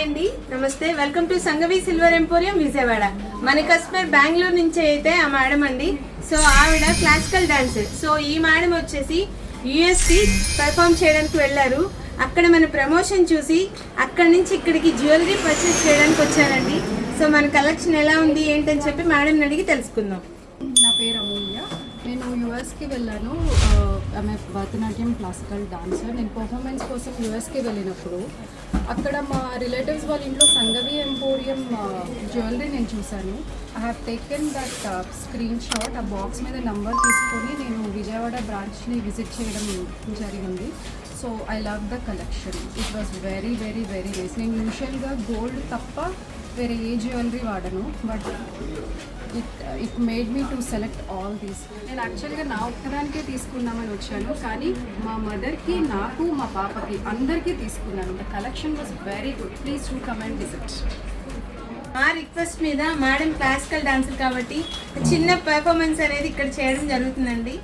అండి, నమస్తే. Welcome to Sangavi silver emporium Vijayawada. మన కస్టమర్ బెంగళూరు నుంచి అయితే ఆ మేడం అండి. సో ఆవిడ క్లాసికల్ డాన్సర్. సో ఈ మేడం వచ్చేసి యూఎస్కి పెర్ఫామ్ చేయడానికి వెళ్ళారు. అక్కడ మన ప్రమోషన్ చూసి అక్కడి నుంచి ఇక్కడికి జ్యువెలరీ పర్చేస్ చేయడానికి వచ్చారండి. సో మన కలెక్షన్ ఎలా ఉంది ఏంటని చెప్పి మేడం అడిగి తెలుసుకుందాం. నా పేరు అమూల్య. నేను యూఎస్కి వెళ్ళాను. ఆమె భరతనాట్యం క్లాసికల్ డాన్సర్. నేను పర్ఫార్మెన్స్ కోసం యూఎస్కి వెళ్ళినప్పుడు అక్కడ మా రిలేటివ్స్ వాళ్ళ ఇంట్లో సంగవి ఎంపోరియం జ్యువెలరీ నేను చూశాను. I have taken that screen shot. ఆ బాక్స్ మీద నంబర్ తీసుకొని నేను విజయవాడ బ్రాంచ్ని విజిట్ చేయడం జరిగింది. So I love the collection. It was very very very nice. నేను యూజువల్గా గోల్డ్ తప్ప వేరే ఏ జ్యువెలరీ వాడను, but it made me to select all these. నేను యాక్చువల్గా నా ఒక్కదానికే తీసుకుందామని వచ్చాను, కానీ మా మదర్కి, నాకు, మా పాపకి అందరికీ తీసుకున్నాను. The collection was very good. Please to come and visit. మా రిక్వెస్ట్ మీద మేడం క్లాసికల్ డాన్సర్ కాబట్టి చిన్న పెర్ఫార్మెన్స్ అనేది ఇక్కడ చేయడం జరుగుతుందండి.